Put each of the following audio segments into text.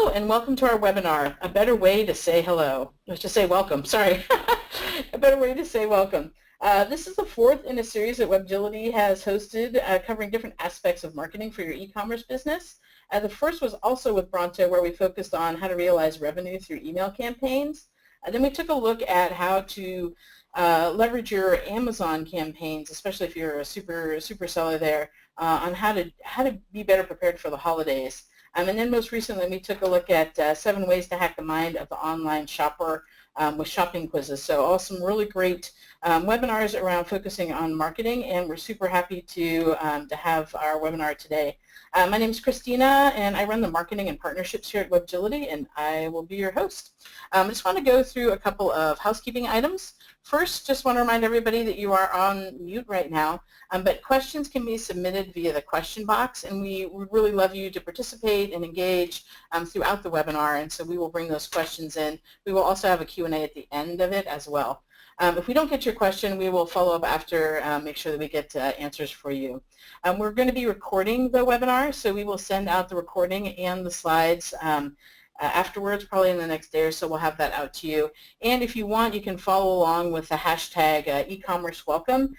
Hello and welcome to our webinar, A Better Way to Say Hello. Let's just say welcome, sorry. A better way to say welcome. This is the fourth in a series that Webgility has hosted covering different aspects of marketing for your e-commerce business. The first was also with Bronto, where we focused on how to realize revenue through email campaigns. Then we took a look at how to leverage your Amazon campaigns, especially if you're a super seller there, on how to be better prepared for the holidays. And then most recently, we took a look at 7 ways to hack the mind of the online shopper with shopping quizzes. So all some really great webinars around focusing on marketing, and we're super happy to have our webinar today. My name is Christina, and I run the marketing and partnerships here at Webgility, and I will be your host. I just want to go through a couple of housekeeping items. First, just want to remind everybody that you are on mute right now, but questions can be submitted via the question box, and we would really love you to participate and engage throughout the webinar, and so we will bring those questions in. We will also have a Q&A at the end of it as well. If we don't get your question, we will follow up after, make sure that we get answers for you. We're going to be recording the webinar, so we will send out the recording and the slides afterwards, probably in the next day or so. We'll have that out to you. And if you want, you can follow along with the hashtag #ecommercewelcome,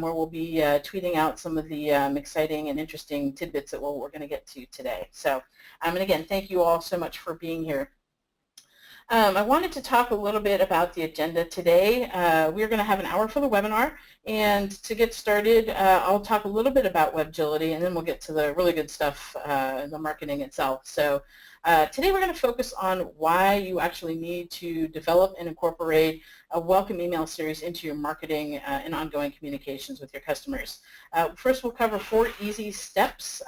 where we'll be tweeting out some of the exciting and interesting tidbits that we're going to get to today. So, and again, thank you all so much for being here. I wanted to talk a little bit about the agenda today. We're going to have an hour for the webinar, and to get started, I'll talk a little bit about Webgility, and then we'll get to the really good stuff, the marketing itself. So today we're going to focus on why you actually need to develop and incorporate a welcome email series into your marketing and ongoing communications with your customers. First, we'll cover 4 easy steps,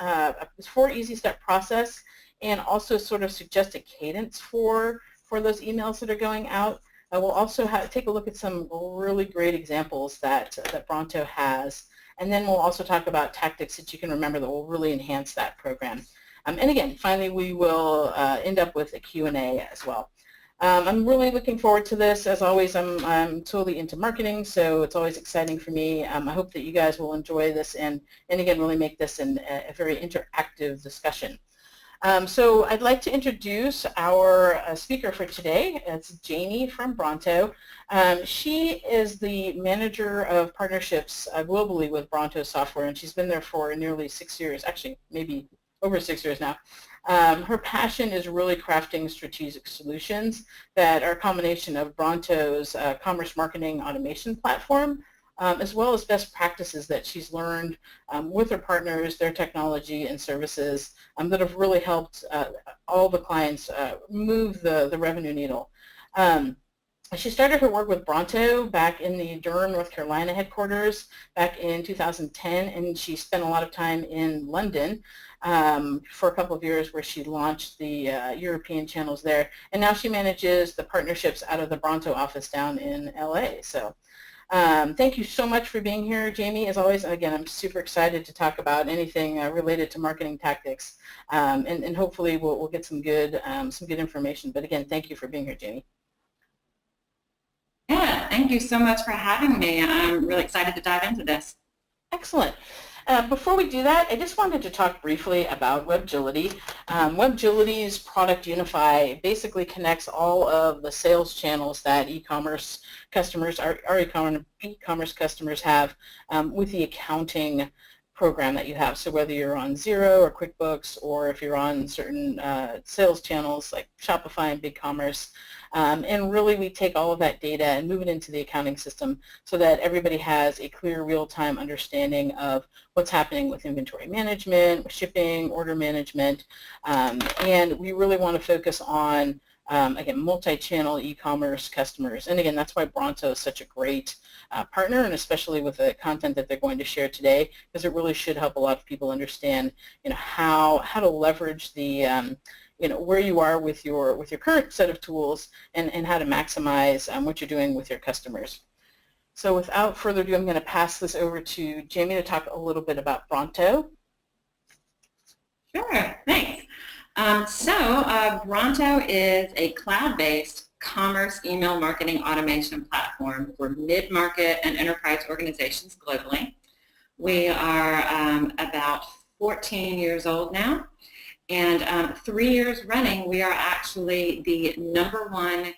4 easy step process, and also sort of suggest a cadence for those emails that are going out. We'll also take a look at some really great examples that Bronto has, and then we'll also talk about tactics that you can remember that will really enhance that program. And again, finally, we will end up with a Q&A as well. I'm really looking forward to this. As always, I'm totally into marketing, so it's always exciting for me. I hope that you guys will enjoy this and again, really make this a very interactive discussion. So I'd like to introduce our speaker for today. It's Jamie from Bronto. She is the manager of partnerships globally with Bronto Software, and she's been there for nearly 6 years, actually maybe over 6 years now. Her passion is really crafting strategic solutions that are a combination of Bronto's commerce marketing automation platform, as well as best practices that she's learned with her partners, their technology and services that have really helped all the clients move the revenue needle. She started her work with Bronto back in the Durham, North Carolina headquarters back in 2010, and she spent a lot of time in London for a couple of years where she launched the European channels there, and now she manages the partnerships out of the Bronto office down in LA. So thank you so much for being here, Jamie. As always, again, I'm super excited to talk about anything related to marketing tactics, and hopefully we'll get some good information. But again, thank you for being here, Jamie. Yeah, thank you so much for having me. I'm really excited to dive into this. Excellent. Before we do that, I just wanted to talk briefly about Webgility. Webgility's product Unify basically connects all of the sales channels that e-commerce customers, our e-commerce customers have with the accounting program that you have. So whether you're on Xero or QuickBooks, or if you're on certain sales channels like Shopify and BigCommerce, and really we take all of that data and move it into the accounting system so that everybody has a clear real-time understanding of what's happening with inventory management, with shipping, order management, and we really want to focus on, again, multi-channel e-commerce customers. And again, that's why Bronto is such a great partner, and especially with the content that they're going to share today, because it really should help a lot of people understand, how to leverage the where you are with your current set of tools and how to maximize what you're doing with your customers. So without further ado, I'm going to pass this over to Jamie to talk a little bit about Bronto. Sure, thanks. Bronto is a cloud-based commerce email marketing automation platform for mid-market and enterprise organizations globally. We are about 14 years old now, And 3 years running, we are actually the #1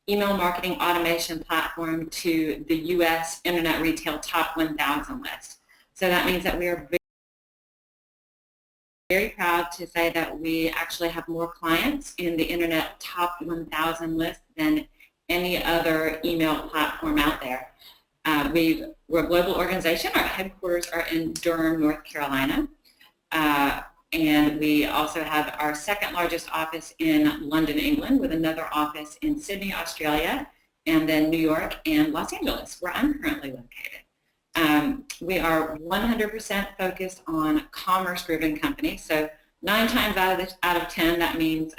email marketing automation platform to the U.S. Internet Retail Top 1,000 list. So that means that we are very proud to say that we actually have more clients in the Internet Top 1,000 list than any other email platform out there. We're a global organization. Our headquarters are in Durham, North Carolina. And we also have our second largest office in London, England, with another office in Sydney, Australia, and then New York and Los Angeles, where I'm currently located. We are 100% focused on commerce-driven companies. So 9 times out of 10, that means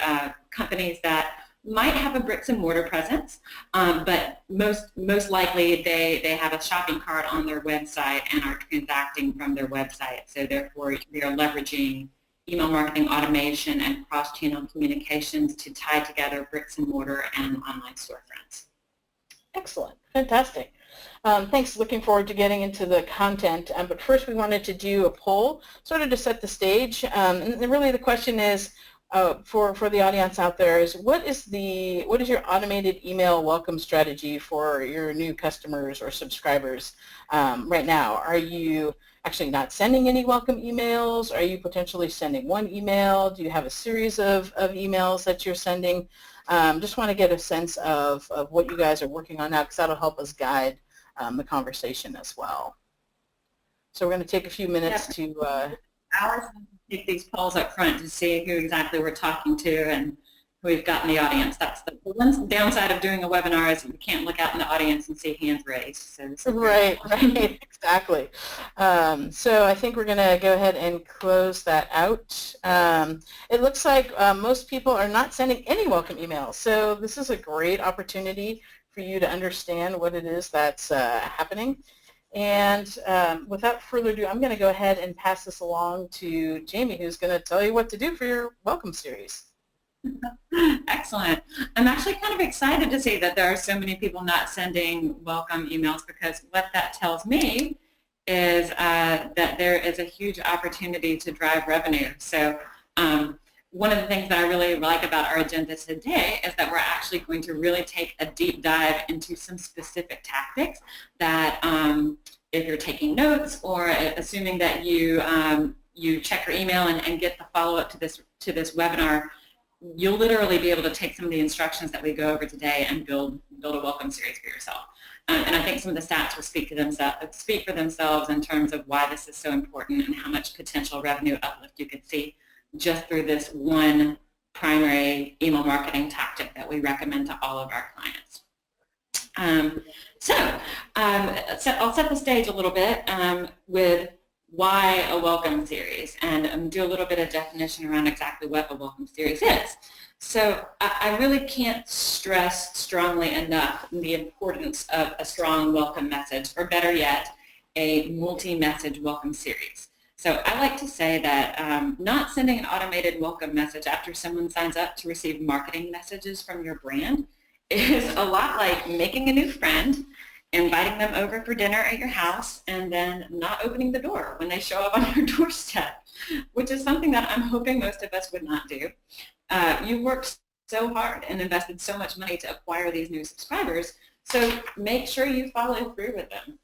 companies that might have a bricks and mortar presence, but most likely they have a shopping cart on their website and are transacting from their website. So therefore, they are leveraging email marketing automation and cross-channel communications to tie together bricks and mortar and online storefronts. Excellent. Fantastic. Thanks. Looking forward to getting into the content. But first we wanted to do a poll sort of to set the stage. And really the question is, for the audience out there, is what is your automated email welcome strategy for your new customers or subscribers right now? Are you actually not sending any welcome emails? Are you potentially sending one email? Do you have a series of emails that you're sending? Just want to get a sense of what you guys are working on now, because that'll help us guide the conversation as well. So we're going to take a few minutes to... Ours take these polls up front to see who exactly we're talking to and who we've got in the audience. That's the one downside of doing a webinar, is you can't look out in the audience and see hands raised. So right, exactly. So I think we're going to go ahead and close that out. It looks like most people are not sending any welcome emails. So this is a great opportunity for you to understand what it is that's happening. And without further ado, I'm going to go ahead and pass this along to Jamie, who's going to tell you what to do for your welcome series. Excellent. I'm actually kind of excited to see that there are so many people not sending welcome emails, because what that tells me is that there is a huge opportunity to drive revenue. So one of the things that I really like about our agenda today is that we're actually going to really take a deep dive into some specific tactics that if you're taking notes, or assuming that you check your email and get the follow-up to this webinar, you'll literally be able to take some of the instructions that we go over today and build a welcome series for yourself. And I think some of the stats will speak for themselves in terms of why this is so important and how much potential revenue uplift you could see just through this one primary email marketing tactic that we recommend to all of our clients. So I'll set the stage a little bit with why a welcome series, and do a little bit of definition around exactly what a welcome series is. So I really can't stress strongly enough the importance of a strong welcome message, or better yet, a multi-message welcome series. So I like to say that not sending an automated welcome message after someone signs up to receive marketing messages from your brand is a lot like making a new friend, inviting them over for dinner at your house, and then not opening the door when they show up on your doorstep, which is something that I'm hoping most of us would not do. You worked so hard and invested so much money to acquire these new subscribers, so make sure you follow through with them.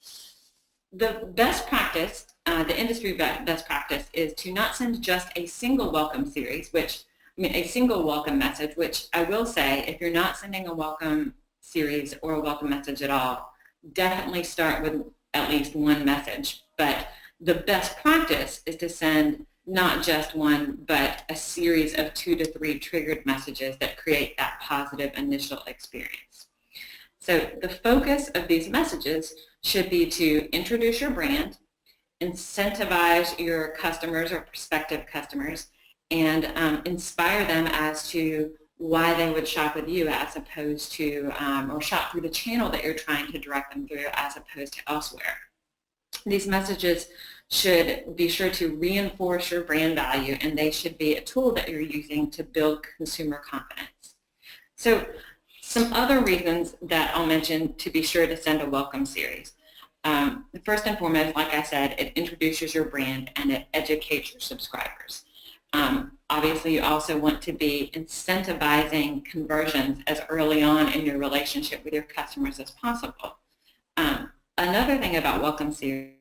The best practice, the industry best practice, is to not send just a single welcome series, a single welcome message, which I will say, if you're not sending a welcome series or a welcome message at all, definitely start with at least one message. But the best practice is to send not just one, but a series of 2 to 3 triggered messages that create that positive initial experience. So the focus of these messages should be to introduce your brand, incentivize your customers or prospective customers, and inspire them as to why they would shop with you as opposed to, or shop through the channel that you're trying to direct them through as opposed to elsewhere. These messages should be sure to reinforce your brand value, and they should be a tool that you're using to build consumer confidence. So some other reasons that I'll mention to be sure to send a welcome series. First and foremost, like I said, it introduces your brand and it educates your subscribers. Obviously, you also want to be incentivizing conversions as early on in your relationship with your customers as possible. Another thing about welcome series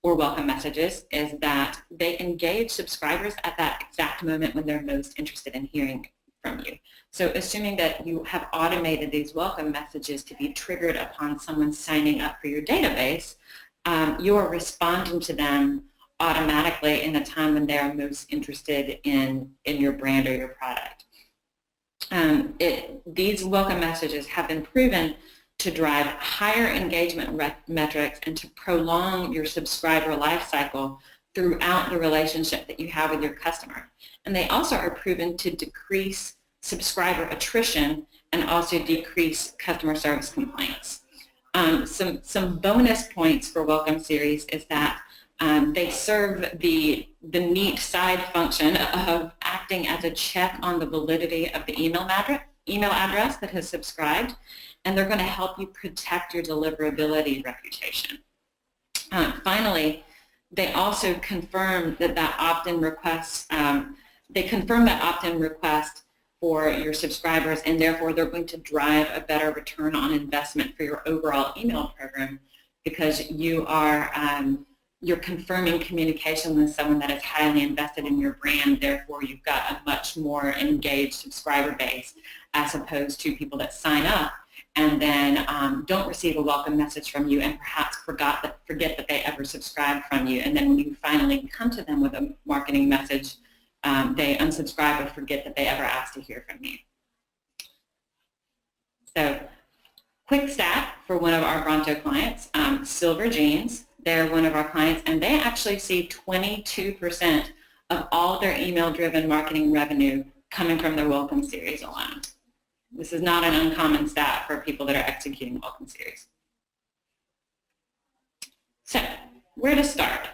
or welcome messages is that they engage subscribers at that exact moment when they're most interested in hearing from you. So assuming that you have automated these welcome messages to be triggered upon someone signing up for your database, you are responding to them automatically in a time when they are most interested in your brand or your product. These welcome messages have been proven to drive higher engagement metrics and to prolong your subscriber life cycle throughout the relationship that you have with your customer. And they also are proven to decrease subscriber attrition and also decrease customer service complaints. Some bonus points for welcome series is that they serve the neat side function of acting as a check on the validity of the email address that has subscribed, and they're going to help you protect your deliverability reputation. Finally, they also confirm that opt-in request, for your subscribers, and therefore they're going to drive a better return on investment for your overall email program, because you're confirming communication with someone that is highly invested in your brand. Therefore, you've got a much more engaged subscriber base as opposed to people that sign up and then don't receive a welcome message from you and perhaps forget that they ever subscribed from you. And then when you finally come to them with a marketing message, they unsubscribe or forget that they ever asked to hear from you. So, quick stat for one of our Bronto clients, Silver Jeans. They're one of our clients, and they actually see 22% of all their email-driven marketing revenue coming from their welcome series alone. This is not an uncommon stat for people that are executing welcome series. So, where to start?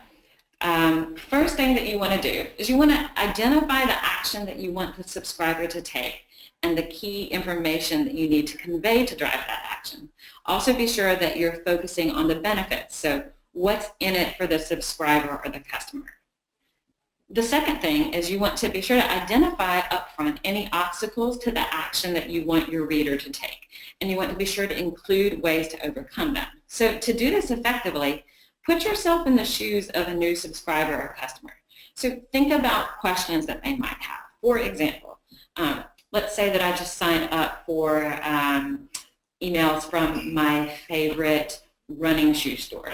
First thing that you want to do is you want to identify the action that you want the subscriber to take and the key information that you need to convey to drive that action. Also be sure that you're focusing on the benefits. So what's in it for the subscriber or the customer? The second thing is you want to be sure to identify upfront any obstacles to the action that you want your reader to take. And you want to be sure to include ways to overcome them. So to do this effectively, put yourself in the shoes of a new subscriber or customer. So think about questions that they might have. For example, let's say that I just signed up for emails from my favorite running shoe store.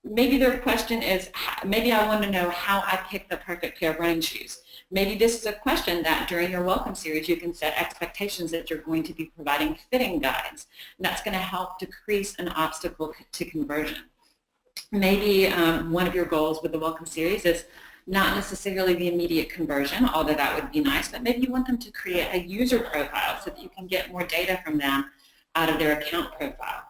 Maybe their question is, maybe I want to know how I pick the perfect pair of running shoes. Maybe this is a question that during your welcome series you can set expectations that you're going to be providing fitting guides. And that's going to help decrease an obstacle to conversion. Maybe one of your goals with the welcome series is not necessarily the immediate conversion, although that would be nice, but maybe you want them to create a user profile so that you can get more data from them out of their account profile.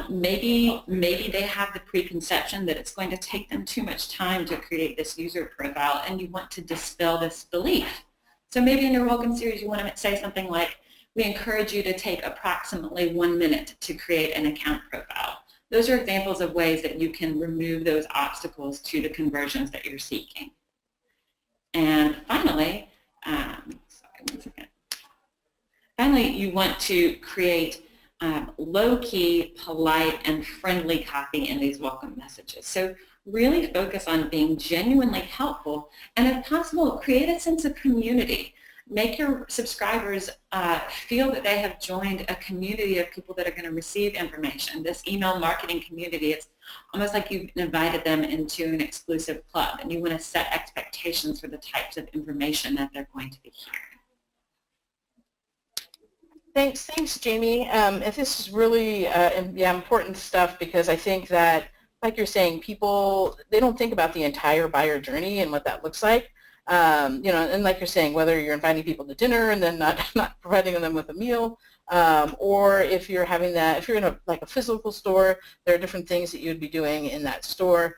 Maybe they have the preconception that it's going to take them too much time to create this user profile, and you want to dispel this belief. So maybe in your welcome series you want to say something like, we encourage you to take approximately 1 minute to create an account profile. Those are examples of ways that you can remove those obstacles to the conversions that you're seeking. And finally, Finally, you want to create low-key, polite, and friendly copy in these welcome messages. So really focus on being genuinely helpful, and if possible, create a sense of community. Make your subscribers feel that they have joined a community of people that are going to receive information. This email marketing community, it's almost like you've invited them into an exclusive club, and you want to set expectations for the types of information that they're going to be hearing. Thanks, Jamie. This is really important stuff, because I think that, like you're saying, people, they don't think about the entire buyer journey and what that looks like. And like you're saying, whether you're inviting people to dinner and then not providing them with a meal, or if you're having that, if you're in a physical store, there are different things that you'd be doing in that store.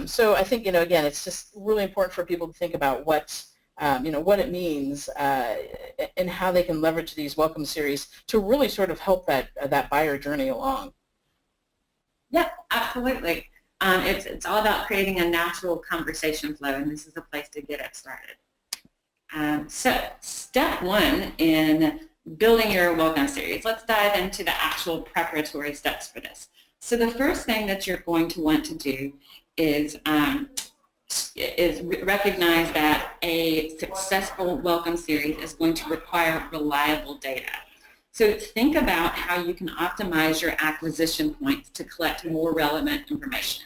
So I think, again, it's just really important for people to think about what it means and how they can leverage these welcome series to really sort of help that buyer journey along. Yeah, absolutely. It's all about creating a natural conversation flow, and this is a place to get it started. So step one in building your welcome series. Let's dive into the actual preparatory steps for this. So the first thing that you're going to want to do is recognize that a successful welcome series is going to require reliable data. So think about how you can optimize your acquisition points to collect more relevant information.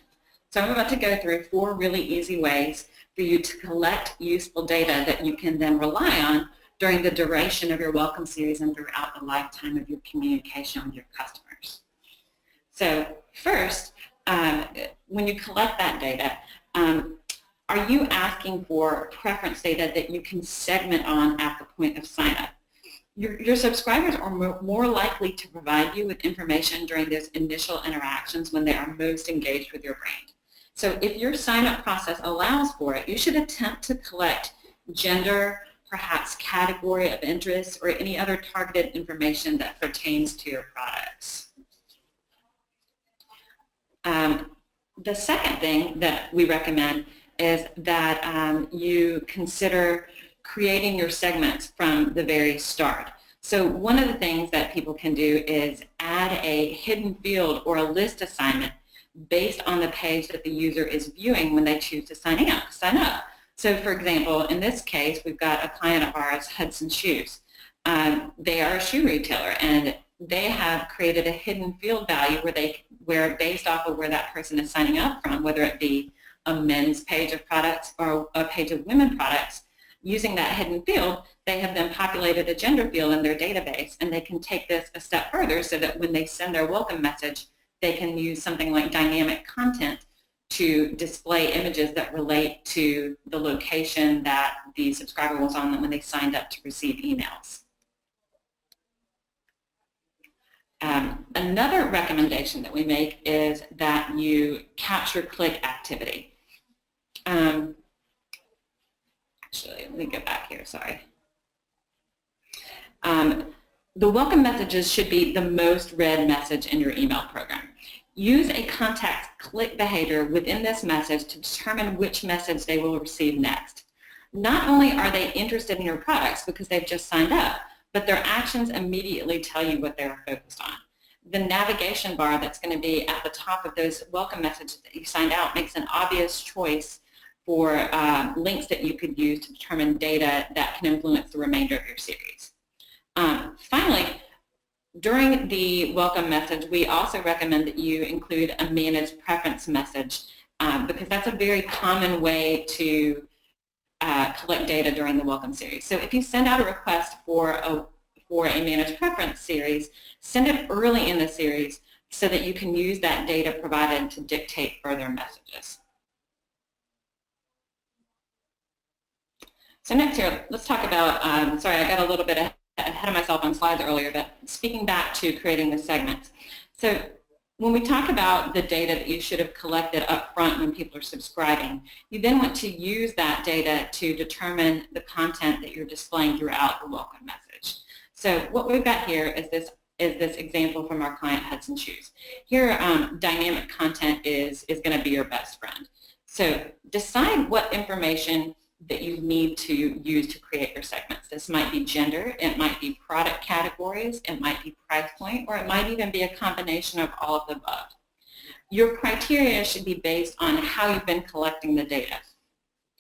So I'm about to go through 4 really easy ways for you to collect useful data that you can then rely on during the duration of your welcome series and throughout the lifetime of your communication with your customers. So first, when you collect that data, are you asking for preference data that you can segment on at the point of sign-up? Your subscribers are more likely to provide you with information during those initial interactions when they are most engaged with your brand. So if your sign-up process allows for it, you should attempt to collect gender, perhaps category of interest, or any other targeted information that pertains to your products. The second thing that we recommend is that you consider creating your segments from the very start. So one of the things that people can do is add a hidden field or a list assignment based on the page that the user is viewing when they choose to sign up. So for example, in this case, we've got a client of ours, Hudson Shoes. They are a shoe retailer, and they have created a hidden field value where based off of where that person is signing up from, whether it be a men's page of products or a page of women products, using that hidden field, they have then populated a gender field in their database, and they can take this a step further so that when they send their welcome message, they can use something like dynamic content to display images that relate to the location that the subscriber was on when they signed up to receive emails. Another recommendation that we make is that you capture click activity. Actually, let me go back here, sorry. The welcome messages should be the most read message in your email program. Use a contact's click behavior within this message to determine which message they will receive next. Not only are they interested in your products because they've just signed up, but their actions immediately tell you what they're focused on. The navigation bar that's going to be at the top of those welcome messages that you signed out makes an obvious choice for links that you could use to determine data that can influence the remainder of your series. Finally, during the welcome message, we also recommend that you include a managed preference message because that's a very common way to collect data during the welcome series. So if you send out a request for a managed preference series, send it early in the series so that you can use that data provided to dictate further messages. So next here, let's talk about, sorry, I got a little bit ahead of myself on slides earlier, but speaking back to creating the segments. So when we talk about the data that you should have collected up front when people are subscribing, you then want to use that data to determine the content that you're displaying throughout the welcome message. So what we've got here is this example from our client Hudson Shoes. Here, dynamic content is going to be your best friend. So decide what information that you need to use to create your segments. This might be gender, it might be product categories, it might be price point, or it might even be a combination of all of the above. Your criteria should be based on how you've been collecting the data.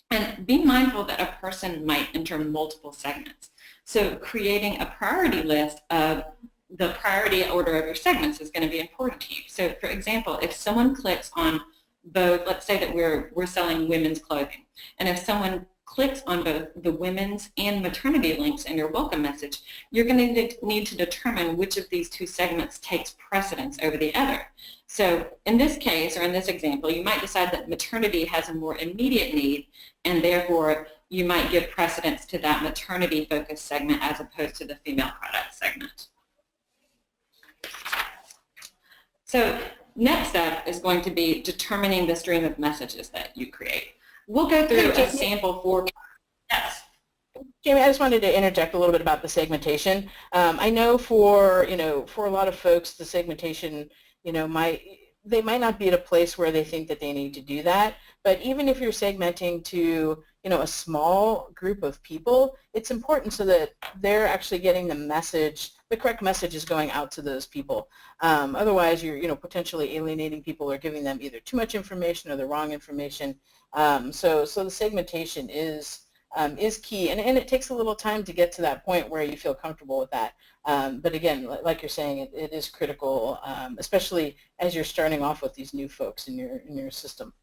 And be mindful that a person might enter multiple segments. So creating a priority list of the priority order of your segments is going to be important to you. So for example, if someone clicks on both, let's say that we're selling women's clothing, and if someone clicks on both the women's and maternity links in your welcome message, you're going to need to determine which of these two segments takes precedence over the other. So in this case, or in this example, you might decide that maternity has a more immediate need, and therefore you might give precedence to that maternity-focused segment as opposed to the female product segment. So next step is going to be determining the stream of messages that you create. We'll go through a sample for, yes. Jamie, I just wanted to interject a little bit about the segmentation. I know for a lot of folks, the segmentation, they might not be at a place where they think that they need to do that. But even if you're segmenting to, a small group of people, it's important so that they're actually getting the correct message is going out to those people. Otherwise, you're, potentially alienating people or giving them either too much information or the wrong information. So the segmentation is key, and it takes a little time to get to that point where you feel comfortable with that. But again, like you're saying, it is critical, especially as you're starting off with these new folks in your system.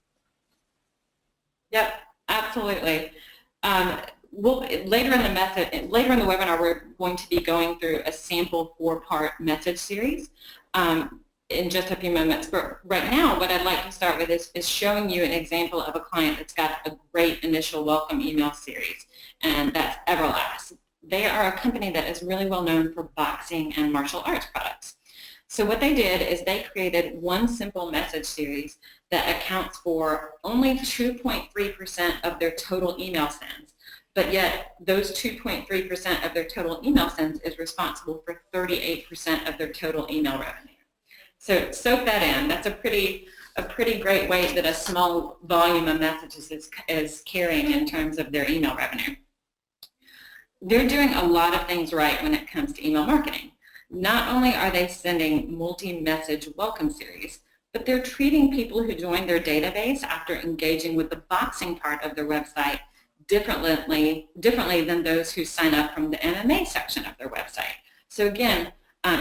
Yep, absolutely. Later in the webinar, we're going to be going through a sample 4-part message series in just a few moments. But right now, what I'd like to start with is showing you an example of a client that's got a great initial welcome email series, and that's Everlast. They are a company that is really well known for boxing and martial arts products. So what they did is they created one simple message series that accounts for only 2.3% of their total email sends. But yet those 2.3% of their total email sends is responsible for 38% of their total email revenue. So soak that in. That's a pretty great weight that a small volume of messages is carrying in terms of their email revenue. They're doing a lot of things right when it comes to email marketing. Not only are they sending multi-message welcome series, but they're treating people who join their database after engaging with the boxing part of their website differently than those who sign up from the MMA section of their website. So again,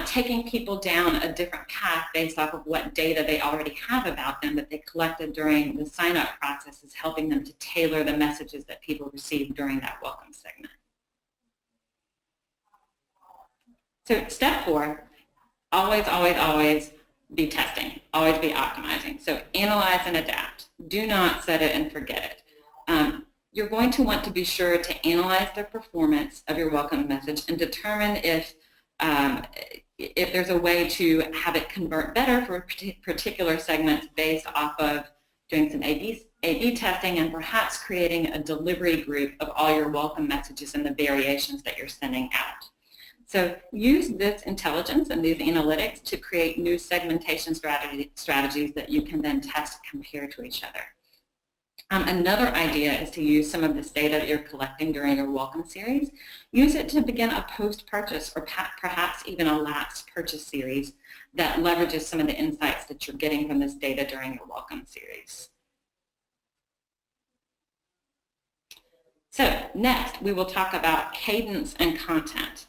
taking people down a different path based off of what data they already have about them that they collected during the sign-up process is helping them to tailor the messages that people receive during that welcome segment. So step 4, always be testing, always be optimizing. So analyze and adapt. Do not set it and forget it. You're going to want to be sure to analyze the performance of your welcome message and determine if there's a way to have it convert better for particular segments based off of doing some A/B testing and perhaps creating a delivery group of all your welcome messages and the variations that you're sending out. So use this intelligence and these analytics to create new segmentation strategies that you can then test and compare to each other. Another idea is to use some of this data that you're collecting during your welcome series. Use it to begin a post-purchase or perhaps even a lapsed purchase series that leverages some of the insights that you're getting from this data during your welcome series. So next, we will talk about cadence and content.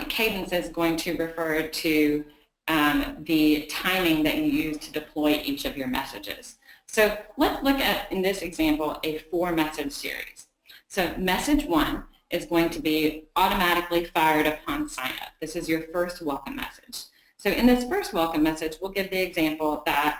Cadence is going to refer to the timing that you use to deploy each of your messages. So let's look at, in this example, a 4-message series. So message 1 is going to be automatically fired upon sign up. This is your first welcome message. So in this first welcome message, we'll give the example that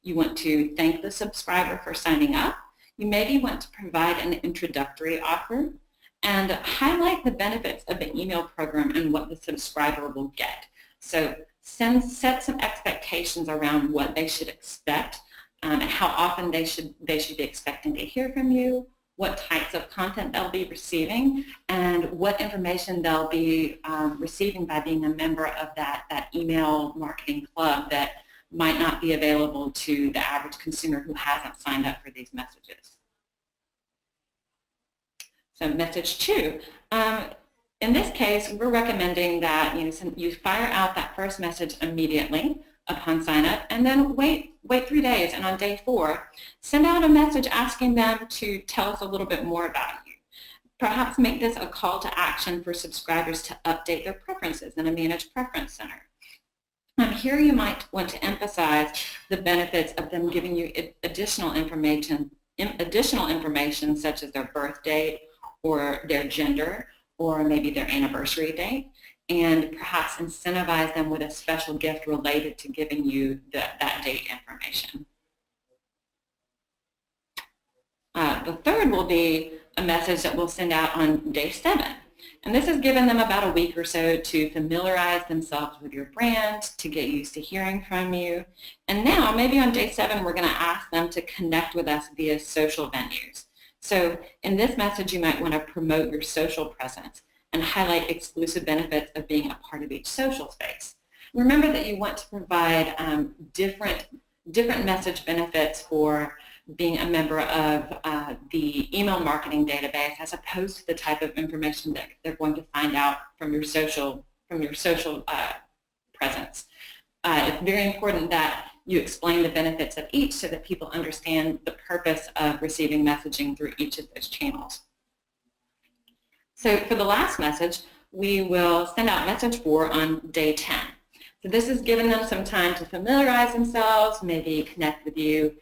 you want to thank the subscriber for signing up. You maybe want to provide an introductory offer and highlight the benefits of the email program and what the subscriber will get. So set some expectations around what they should expect and how often they should be expecting to hear from you, what types of content they'll be receiving, and what information they'll be receiving by being a member of that email marketing club that might not be available to the average consumer who hasn't signed up for these messages. So message 2, in this case, we're recommending that you fire out that first message immediately upon sign up, and then wait 3 days, and on day 4, send out a message asking them to tell us a little bit more about you. Perhaps make this a call to action for subscribers to update their preferences in a managed preference center. Here you might want to emphasize the benefits of them giving you additional information such as their birth date or their gender or maybe their anniversary date, and perhaps incentivize them with a special gift related to giving you that date information. The third will be a message that we'll send out on day 7. And this has given them about a week or so to familiarize themselves with your brand, to get used to hearing from you. And now, maybe on day 7, we're going to ask them to connect with us via social venues. So in this message, you might want to promote your social presence and highlight exclusive benefits of being a part of each social space. Remember that you want to provide different different message benefits for being a member of the email marketing database as opposed to the type of information that they're going to find out from your social presence. It's very important that you explain the benefits of each so that people understand the purpose of receiving messaging through each of those channels. So for the last message, we will send out message 4 on day 10. So this is giving them some time to familiarize themselves, maybe connect with you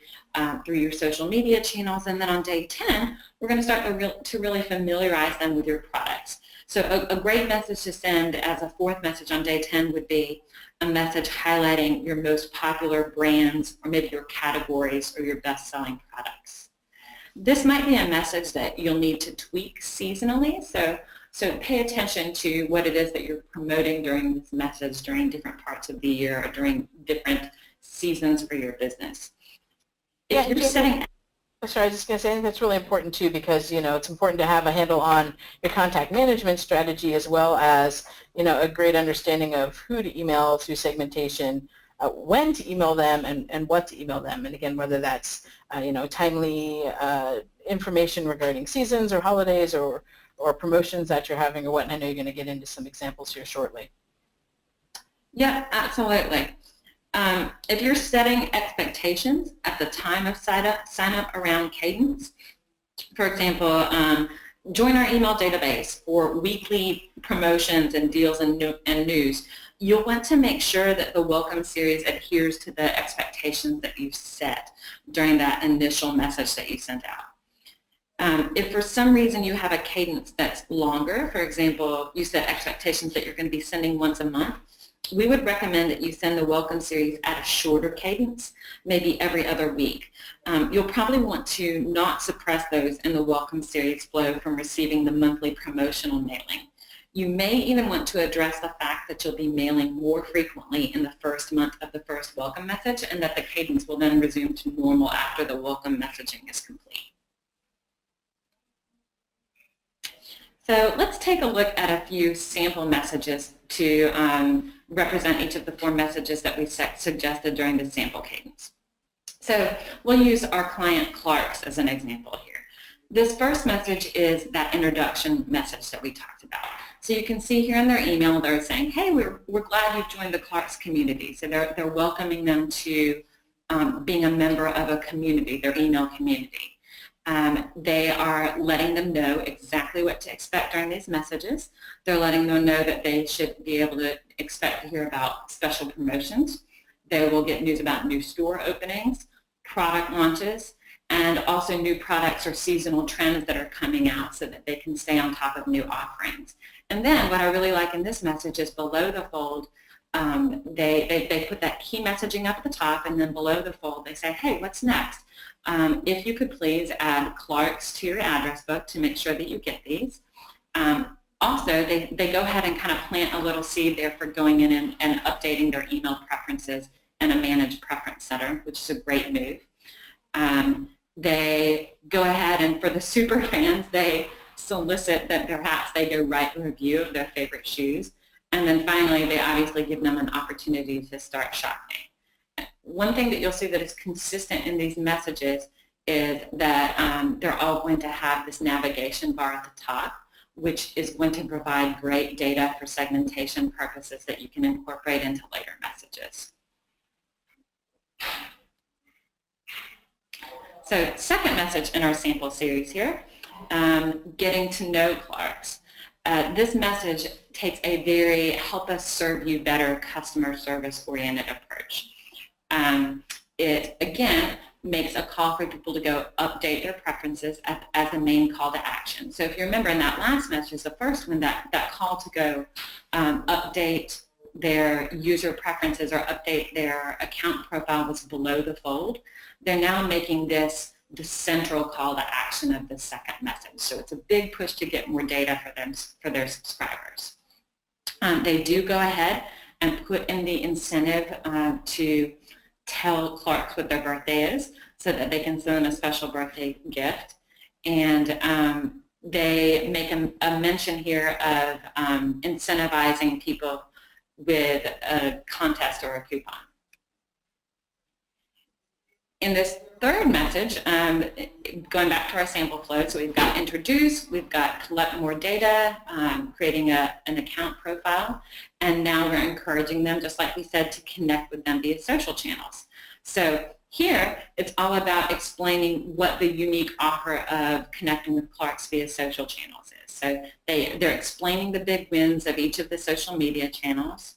through your social media channels, and then on day 10, we're going to start to really familiarize them with your products. So a great message to send as a 4th message on day 10 would be a message highlighting your most popular brands or maybe your categories or your best-selling products. This might be a message that you'll need to tweak seasonally, so pay attention to what it is that you're promoting during this message during different parts of the year or during different seasons for your business. If you're setting... Sorry, I was just going to say, I think that's really important too, because it's important to have a handle on your contact management strategy as well as a great understanding of who to email through segmentation, when to email them, and what to email them, and again whether that's timely information regarding seasons or holidays or promotions that you're having or what. And I know you're going to get into some examples here shortly. Yeah, absolutely. If you're setting expectations at the time of sign up around cadence, for example, join our email database for weekly promotions and deals and news, you'll want to make sure that the welcome series adheres to the expectations that you've set during that initial message that you sent out. If for some reason you have a cadence that's longer, for example, you set expectations that you're going to be sending once a month, we would recommend that you send the welcome series at a shorter cadence, maybe every other week. You'll probably want to not suppress those in the welcome series flow from receiving the monthly promotional mailing. You may even want to address the fact that you'll be mailing more frequently in the first month of the first welcome message, and that the cadence will then resume to normal after the welcome messaging is complete. So let's take a look at a few sample messages to represent each of the 4 messages that we suggested during the sample cadence. So we'll use our client Clark's as an example here. This first message is that introduction message that we talked about. So you can see here in their email they're saying, hey, we're glad you've joined the Clark's community. So they're welcoming them to being a member of a community, their email community. They are letting them know exactly what to expect during these messages. They're letting them know that they should be able to expect to hear about special promotions. They will get news about new store openings, product launches, and also new products or seasonal trends that are coming out so that they can stay on top of new offerings. And then what I really like in this message is below the fold, they put that key messaging up at the top, and then below the fold they say, hey, what's next? If you could please add Clark's to your address book to make sure that you get these. Also, they go ahead and kind of plant a little seed there for going in and updating their email preferences in a managed preference setter, which is a great move. They go ahead and for the super fans, they solicit that perhaps they go write a review of their favorite shoes. And then finally, they obviously give them an opportunity to start shopping. One thing that you'll see that is consistent in these messages is that they're all going to have this navigation bar at the top, which is going to provide great data for segmentation purposes that you can incorporate into later messages. So second message in our sample series here, getting to know Clark's. This message takes a very help us serve you better customer service oriented approach. It, again, makes a call for people to go update their preferences as a main call to action. So if you remember in that last message, the first one, that call to go update their user preferences or update their account profile was below the fold. They're now making this the central call to action of the second message. So it's a big push to get more data for their subscribers. They do go ahead and put in the incentive to tell Clark's what their birthday is so that they can send them a special birthday gift. And they make a mention here of incentivizing people with a contest or a coupon. In this third message, going back to our sample flow, so we've got introduce, we've got collect more data, creating an account profile, and now we're encouraging them, just like we said, to connect with them via social channels. So here, it's all about explaining what the unique offer of connecting with Clarks via social channels is. So they're explaining the big wins of each of the social media channels.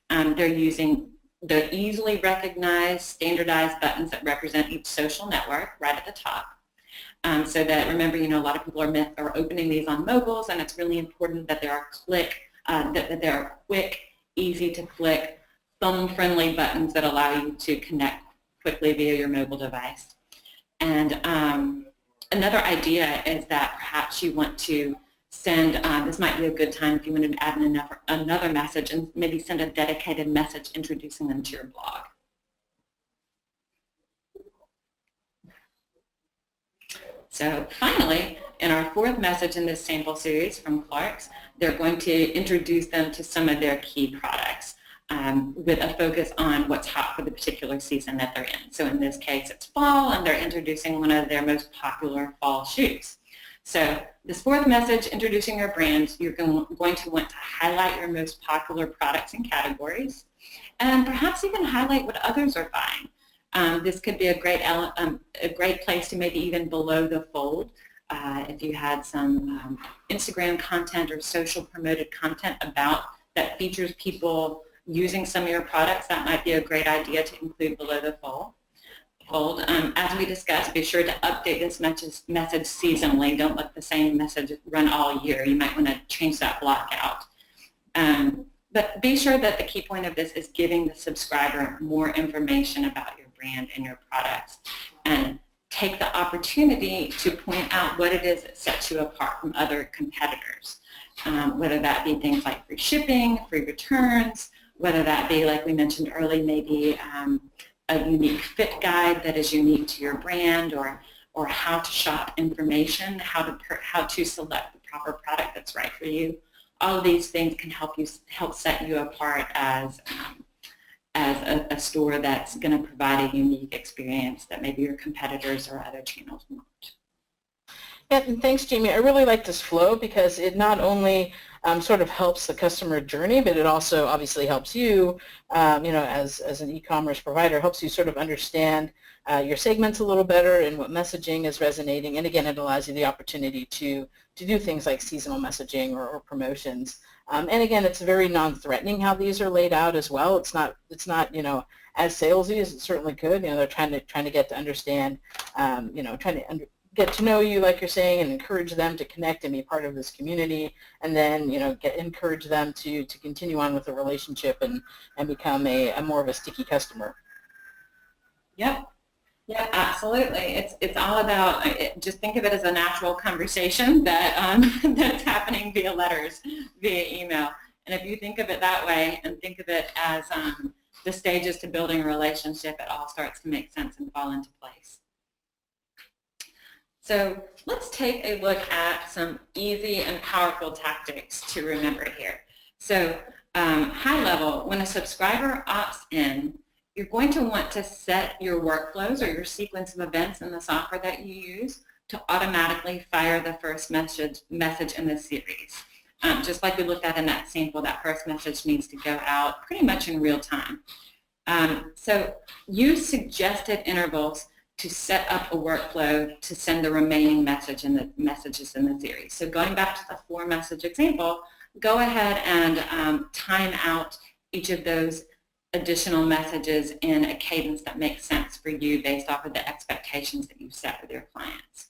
They're using the easily recognized, standardized buttons that represent each social network right at the top. So that, remember, a lot of people are opening these on mobiles, and it's really important that there are that there are quick, easy to click, thumb-friendly buttons that allow you to connect quickly via your mobile device. And another idea is that perhaps you want to send, this might be a good time if you want to add another message and maybe send a dedicated message introducing them to your blog. So finally, in our fourth message in this sample series from Clarks, they're going to introduce them to some of their key products with a focus on what's hot for the particular season that they're in. So in this case, it's fall, and they're introducing one of their most popular fall shoes. So this fourth message, introducing your brand, you're going to want to highlight your most popular products and categories, and perhaps even highlight what others are buying. This could be a great place to maybe even below the fold. If you had some Instagram content or social promoted content that features people using some of your products, that might be a great idea to include below the fold. As we discussed, be sure to update this message seasonally. Don't let the same message run all year. You might want to change that block out. But be sure that the key point of this is giving the subscriber more information about your brand and your products. And take the opportunity to point out what it is that sets you apart from other competitors, whether that be things like free shipping, free returns, whether that be, like we mentioned earlier, maybe a unique fit guide that is unique to your brand, or how to shop information, how to select the proper product that's right for you. All of these things can help set you apart as a store that's going to provide a unique experience that maybe your competitors or other channels won't. Yeah, and thanks, Jamie. I really like this flow because it not only sort of helps the customer journey, but it also obviously helps you, as an e-commerce provider, helps you sort of understand your segments a little better and what messaging is resonating. And again, it allows you the opportunity to do things like seasonal messaging or promotions. And again, it's very non-threatening how these are laid out as well. It's not as salesy as it certainly could. They're trying to get to understand, get to know you, like you're saying, and encourage them to connect and be part of this community, and then encourage them to continue on with the relationship and become a more of a sticky customer. Yep. Yeah, absolutely. It's all about, just think of it as a natural conversation that's happening via letters, via email. And if you think of it that way and think of it as the stages to building a relationship, it all starts to make sense and fall into place. So let's take a look at some easy and powerful tactics to remember here. So high level, when a subscriber opts in, you're going to want to set your workflows or your sequence of events in the software that you use to automatically fire the first message in the series. Just like we looked at in that sample, that first message needs to go out pretty much in real time. So use suggested intervals to set up a workflow to send the remaining messages in the series. So going back to the 4-message example, go ahead and time out each of those additional messages in a cadence that makes sense for you based off of the expectations that you've set with your clients.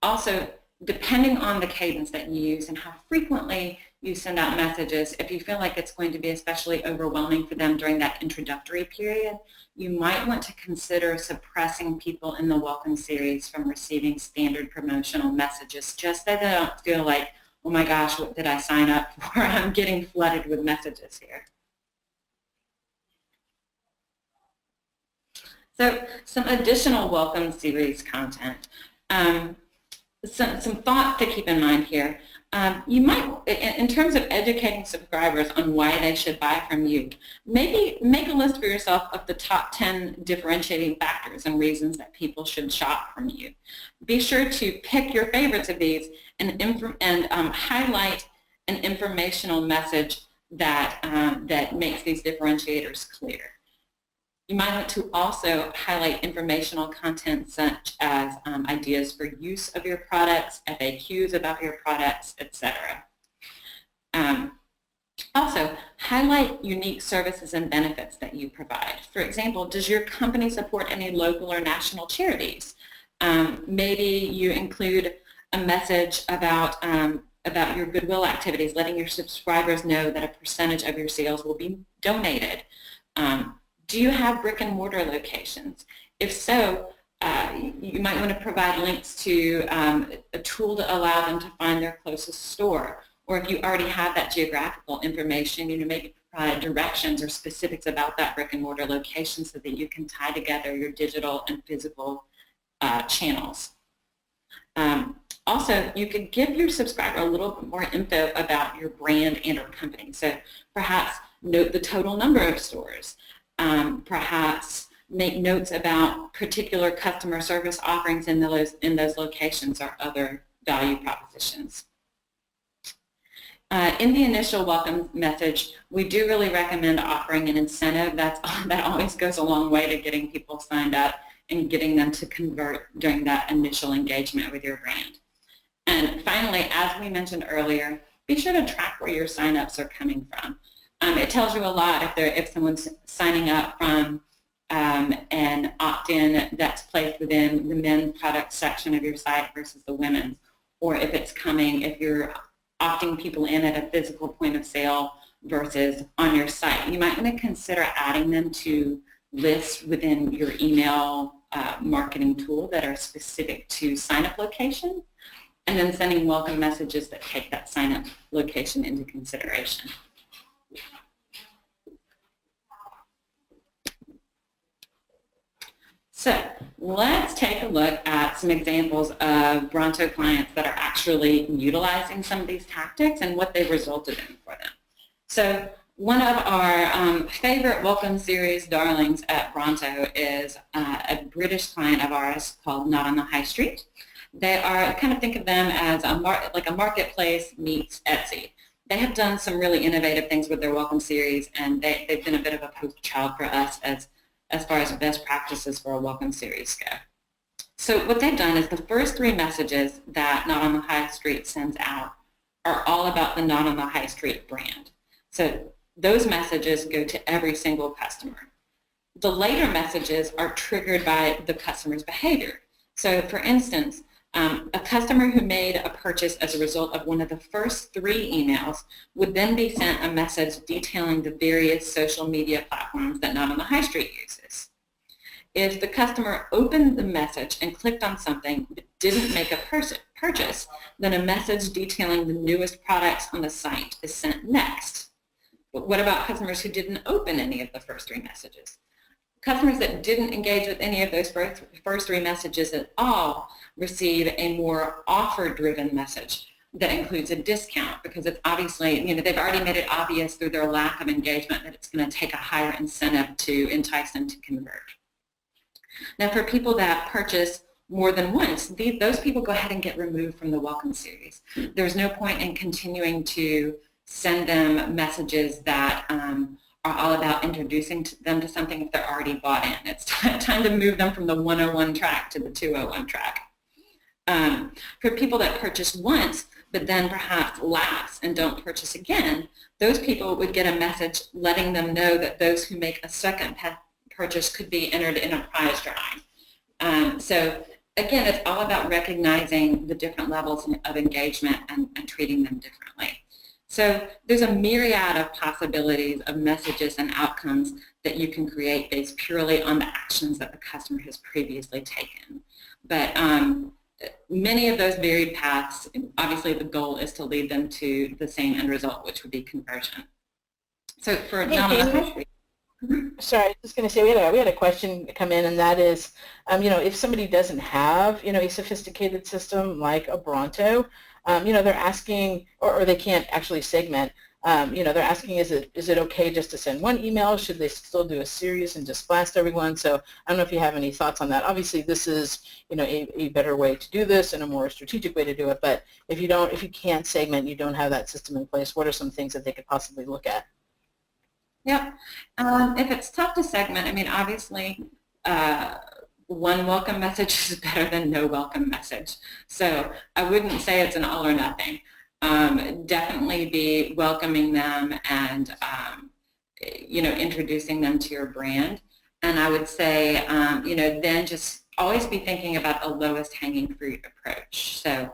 Also, depending on the cadence that you use and how frequently you send out messages, if you feel like it's going to be especially overwhelming for them during that introductory period, you might want to consider suppressing people in the welcome series from receiving standard promotional messages, just so they don't feel like, oh my gosh, what did I sign up for? I'm getting flooded with messages here. So some additional welcome series content. Some thoughts to keep in mind here. You might, in terms of educating subscribers on why they should buy from you, maybe make a list for yourself of the top 10 differentiating factors and reasons that people should shop from you. Be sure to pick your favorites of these and highlight an informational message that, that makes these differentiators clear. You might want to also highlight informational content such as ideas for use of your products, FAQs about your products, etc. Also, highlight unique services and benefits that you provide. For example, does your company support any local or national charities? Maybe you include a message about your goodwill activities, letting your subscribers know that a percentage of your sales will be donated. Do you have brick and mortar locations? If so, you might want to provide links to a tool to allow them to find their closest store. Or if you already have that geographical information, maybe provide directions or specifics about that brick and mortar location so that you can tie together your digital and physical channels. Also, you could give your subscriber a little bit more info about your brand and or company. So perhaps note the total number of stores. Perhaps make notes about particular customer service offerings in those locations or other value propositions. In the initial welcome message, we do really recommend offering an incentive. That always goes a long way to getting people signed up and getting them to convert during that initial engagement with your brand. And finally, as we mentioned earlier, be sure to track where your signups are coming from. It tells you a lot if someone's signing up from an opt-in that's placed within the men's product section of your site versus the women's, or if you're opting people in at a physical point of sale versus on your site. You might want to consider adding them to lists within your email marketing tool that are specific to sign-up location, and then sending welcome messages that take that sign-up location into consideration. So let's take a look at some examples of Bronto clients that are actually utilizing some of these tactics and what they've resulted in for them. So one of our favorite welcome series darlings at Bronto is a British client of ours called Not on the High Street. They are, kind of think of them as like a marketplace meets Etsy. They have done some really innovative things with their welcome series, and they've been a bit of a poster child for us as far as best practices for a welcome series go. So what they've done is the first 3 messages that Not on the High Street sends out are all about the Not on the High Street brand. So those messages go to every single customer. The later messages are triggered by the customer's behavior. So for instance, a customer who made a purchase as a result of one of the first 3 emails would then be sent a message detailing the various social media platforms that Not on the High Street uses. If the customer opened the message and clicked on something but didn't make a purchase, then a message detailing the newest products on the site is sent next. But what about customers who didn't open any of the first 3 messages? Customers that didn't engage with any of those first 3 messages at all receive a more offer-driven message that includes a discount, because it's obviously, they've already made it obvious through their lack of engagement that it's going to take a higher incentive to entice them to convert. Now, for people that purchase more than once, those people go ahead and get removed from the welcome series. There's no point in continuing to send them messages that are all about introducing them to something if they're already bought in. It's time to move them from the 101 track to the 201 track. For people that purchase once, but then perhaps lapse and don't purchase again, those people would get a message letting them know that those who make a second purchase could be entered in a prize drawing. So again, it's all about recognizing the different levels of engagement and treating them differently. So there's a myriad of possibilities of messages and outcomes that you can create based purely on the actions that the customer has previously taken. But many of those varied paths, obviously the goal is to lead them to the same end result, which would be conversion. So for Sorry, I was just going to say we had a question come in, and that is, if somebody doesn't have, a sophisticated system like a Bronto, They're asking, or they can't actually segment. They're asking, is it okay just to send one email? Should they still do a series and just blast everyone? So I don't know if you have any thoughts on that. Obviously, this is, a better way to do this and a more strategic way to do it. But if you can't segment, you don't have that system in place, what are some things that they could possibly look at? Yep. If it's tough to segment, I mean, obviously, one welcome message is better than no welcome message. So I wouldn't say it's an all or nothing. Definitely be welcoming them and, introducing them to your brand. And I would say, then just always be thinking about a lowest hanging fruit approach. So,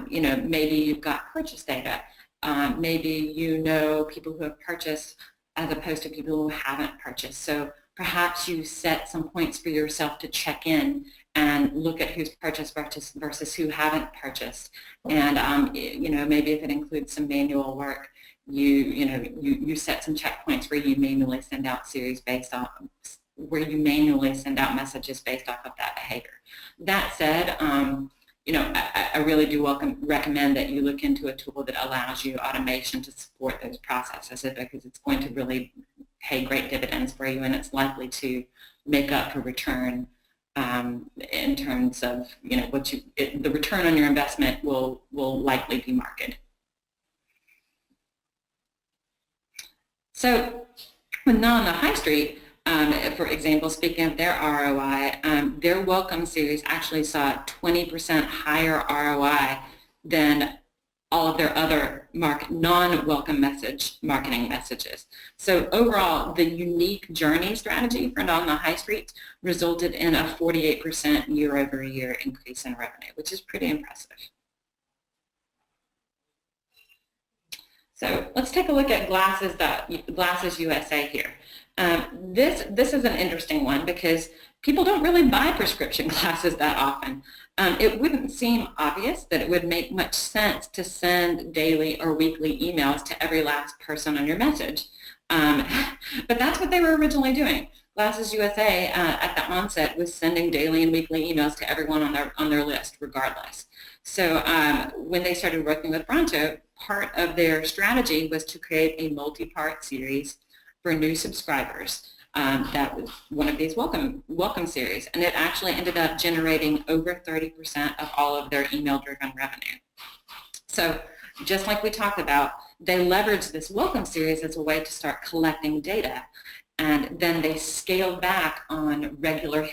maybe you've got purchase data. Maybe people who have purchased as opposed to people who haven't purchased. So perhaps you set some points for yourself to check in and look at who's purchased versus who haven't purchased. And maybe if it includes some manual work, you set some checkpoints where you manually send out messages based off of that behavior. That said, I really do recommend that you look into a tool that allows you automation to support those processes, because it's going to really pay great dividends for you, and it's likely to make up for return in terms of the return on your investment will likely be marked. So, when on the high street, for example, speaking of their ROI, their welcome series actually saw 20% higher ROI than all of their other non-welcome marketing messages. So overall, the unique journey strategy for on the high street resulted in a 48% year-over-year increase in revenue, which is pretty impressive. So let's take a look at Glasses USA here. This is an interesting one because people don't really buy prescription glasses that often. It wouldn't seem obvious that it would make much sense to send daily or weekly emails to every last person on your message. But that's what they were originally doing. Glasses USA at the onset was sending daily and weekly emails to everyone on their list regardless. So when they started working with Bronto, part of their strategy was to create a multi-part series for new subscribers. That was one of these welcome series, and it actually ended up generating over 30% of all of their email-driven revenue. So just like we talked about, they leveraged this welcome series as a way to start collecting data, and then they scaled back on regularly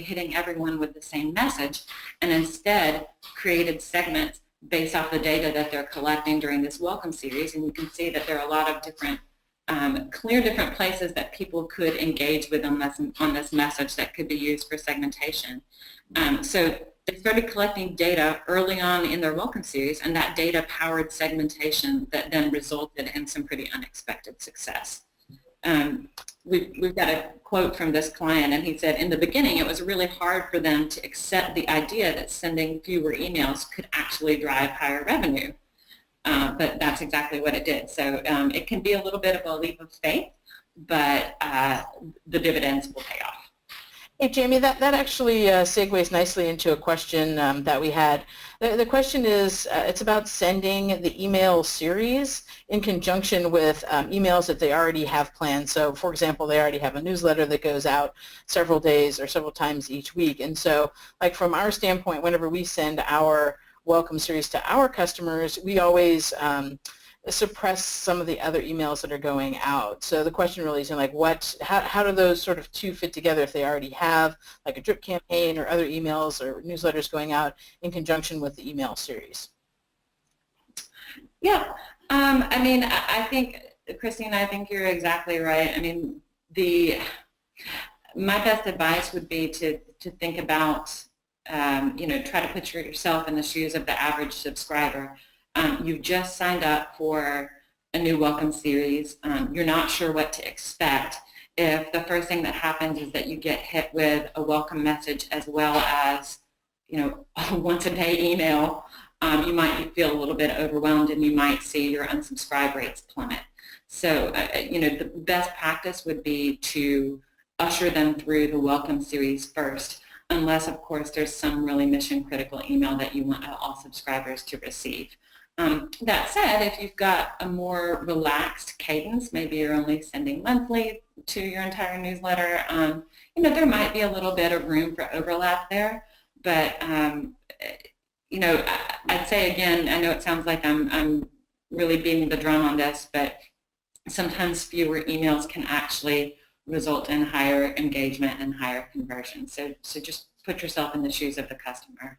hitting everyone with the same message, and instead created segments based off the data that they're collecting during this welcome series. And you can see that there are a lot of different different places that people could engage with on this message that could be used for segmentation. So they started collecting data early on in their welcome series, and that data powered segmentation that then resulted in some pretty unexpected success. We've got a quote from this client, and he said, in the beginning, it was really hard for them to accept the idea that sending fewer emails could actually drive higher revenue. But that's exactly what it did. So it can be a little bit of a leap of faith, but the dividends will pay off. Hey, Jamie, that actually segues nicely into a question that we had. The question is, it's about sending the email series in conjunction with emails that they already have planned. So, for example, they already have a newsletter that goes out several days or several times each week. And so, like from our standpoint, whenever we send our welcome series to our customers, we always suppress some of the other emails that are going out. So the question really is, how do those sort of two fit together if they already have like a drip campaign or other emails or newsletters going out in conjunction with the email series? Yeah, I mean, I think, Christine, I think you're exactly right. I mean, my best advice would be to think about try to put yourself in the shoes of the average subscriber. You've just signed up for a new welcome series. You're not sure what to expect. If the first thing that happens is that you get hit with a welcome message as well as, a once-a-day email, you might feel a little bit overwhelmed, and you might see your unsubscribe rates plummet. So, the best practice would be to usher them through the welcome series first. unless, of course, there's some really mission-critical email that you want all subscribers to receive. That said, if you've got a more relaxed cadence, maybe you're only sending monthly to your entire newsletter, there might be a little bit of room for overlap there. But, I'd say, again, I know it sounds like I'm really beating the drum on this, but sometimes fewer emails can actually result in higher engagement and higher conversion. So just put yourself in the shoes of the customer.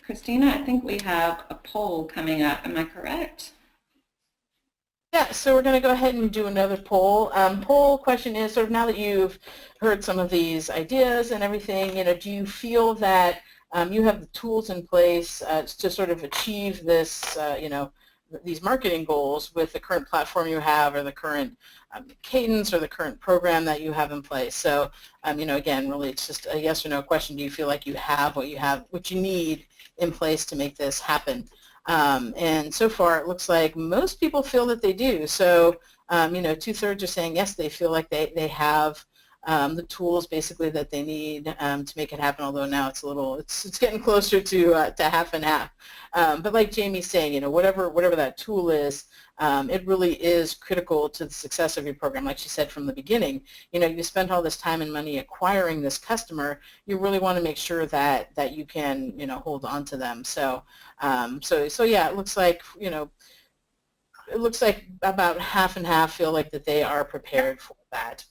Christina, I think we have a poll coming up. Am I correct? Yeah, so we're going to go ahead and do another poll. Poll question is sort of now that you've heard some of these ideas and everything, do you feel that you have the tools in place to sort of achieve this, these marketing goals with the current platform you have or the current cadence or the current program that you have in place? So, again, really it's just a yes or no question. Do you feel like you have what you need in place to make this happen? And so far it looks like most people feel that they do. So, 2/3 are saying yes, they feel like they have the tools basically that they need to make it happen, although now it's getting closer to half and half. But like Jamie's saying, whatever that tool is, it really is critical to the success of your program. Like she said from the beginning, you spent all this time and money acquiring this customer, you really want to make sure that you can, hold on to them. So, so yeah, it looks like, about half and half feel like that they are prepared for that.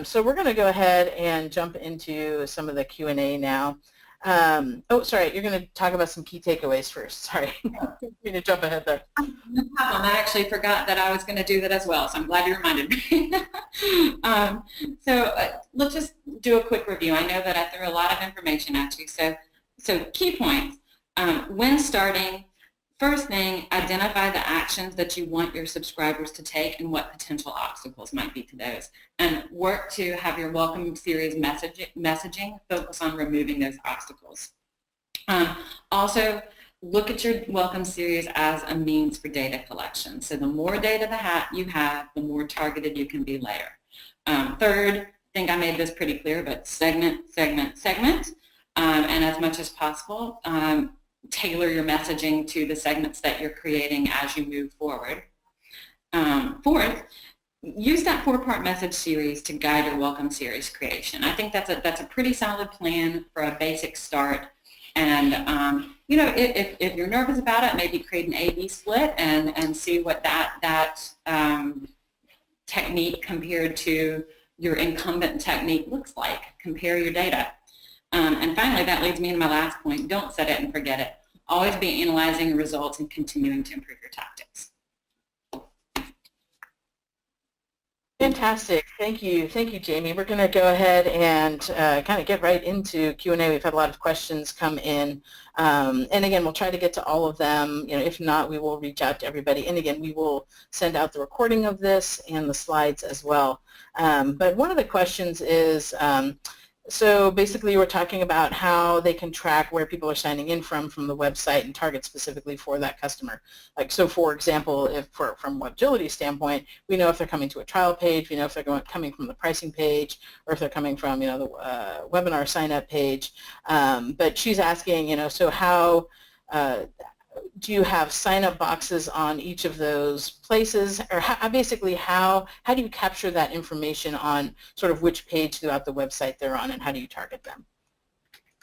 So we're going to go ahead and jump into some of the Q&A now. Oh, sorry, you're going to talk about some key takeaways first. Sorry, I didn't mean to jump ahead there. No problem. I actually forgot that I was going to do that as well, so I'm glad you reminded me. Let's just do a quick review. I know that I threw a lot of information at you. So key points. When starting, first thing, identify the actions that you want your subscribers to take and what potential obstacles might be to those. And work to have your welcome series messaging focus on removing those obstacles. Also, look at your welcome series as a means for data collection. So the more data you have, the more targeted you can be later. Third, I think I made this pretty clear, but segment. And as much as possible, tailor your messaging to the segments that you're creating as you move forward. Fourth, use that 4-part message series to guide your welcome series creation. I think that's a pretty solid plan for a basic start. And if you're nervous about it, maybe create an A/B split and see what that technique compared to your incumbent technique looks like. Compare your data. And finally, that leads me to my last point. Don't set it and forget it. Always be analyzing results and continuing to improve your tactics. Fantastic. Thank you, Jamie. We're going to go ahead and kind of get right into Q&A. We've had a lot of questions come in. And again, we'll try to get to all of them. If not, we will reach out to everybody. And again, we will send out the recording of this and the slides as well. But one of the questions is, so basically we're talking about how they can track where people are signing in from the website and target specifically for that customer. Like, so for example, from Webgility's standpoint, we know if they're coming to a trial page, we know if they're coming from the pricing page, or if they're coming from, the webinar sign up page. But she's asking, so how do you have sign-up boxes on each of those places, or how do you capture that information on sort of which page throughout the website they're on, and how do you target them?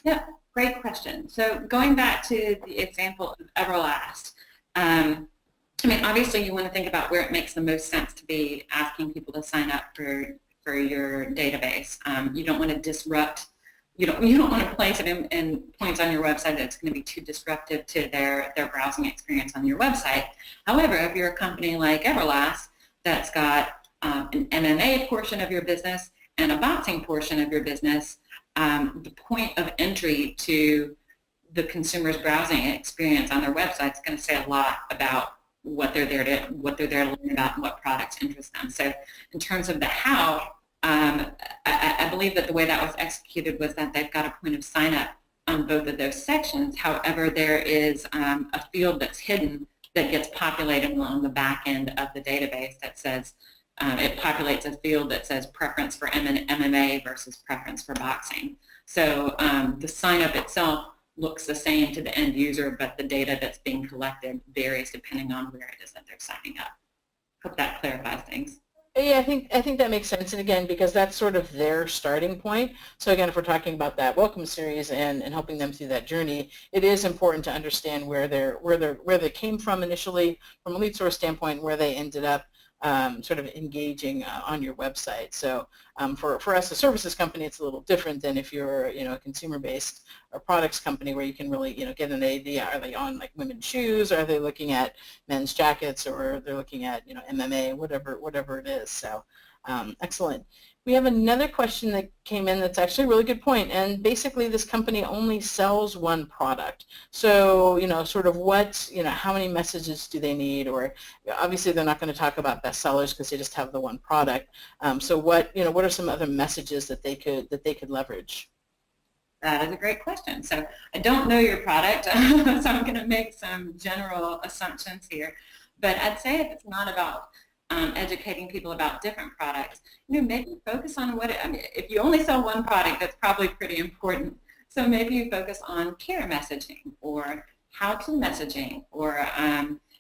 Yeah, great question. So going back to the example of Everlast, obviously you want to think about where it makes the most sense to be asking people to sign up for your database. You don't want to disrupt. You don't want to place it in points on your website that's going to be too disruptive to their browsing experience on your website. However, if you're a company like Everlast that's got an MMA portion of your business and a boxing portion of your business, the point of entry to the consumer's browsing experience on their website is going to say a lot about what they're there to learn about and what products interest them. So in terms of the how, I believe that the way that was executed was that they've got a point of sign up on both of those sections. However, there is a field that's hidden that gets populated along the back end of the database that says it populates a field that says preference for MMA versus preference for boxing. So the sign-up itself looks the same to the end user, but the data that's being collected varies depending on where it is that they're signing up. Hope that clarifies things. Yeah, I think that makes sense. And again, because that's sort of their starting point. So again, if we're talking about that welcome series and helping them through that journey, it is important to understand where they came from initially, from a lead source standpoint, where they ended up sort of engaging on your website. So for us, a services company, it's a little different than if you're a consumer-based or products company where you can really get an idea. Are they on like women's shoes? Or are they looking at men's jackets? Or they're looking at MMA, whatever it is. So excellent. We have another question that came in that's actually a really good point. And basically, this company only sells one product. So, sort of how many messages do they need? Or obviously, they're not going to talk about bestsellers because they just have the one product. So what are some other messages that they could leverage? That is a great question. So I don't know your product, so I'm going to make some general assumptions here. But I'd say if it's not about educating people about different products, maybe focus on if you only sell one product, that's probably pretty important. So maybe you focus on care messaging or how-to messaging, or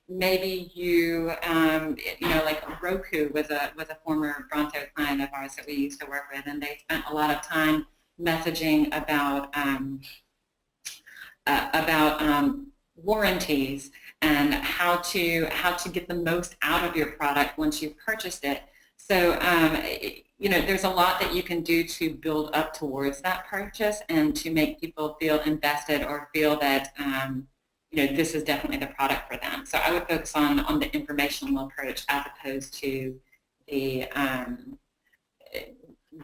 maybe you, like Roku was a former Bronto client of ours that we used to work with, and they spent a lot of time messaging about warranties and how to get the most out of your product once you've purchased it. So there's a lot that you can do to build up towards that purchase and to make people feel invested or feel that this is definitely the product for them. So I would focus on the informational approach as opposed to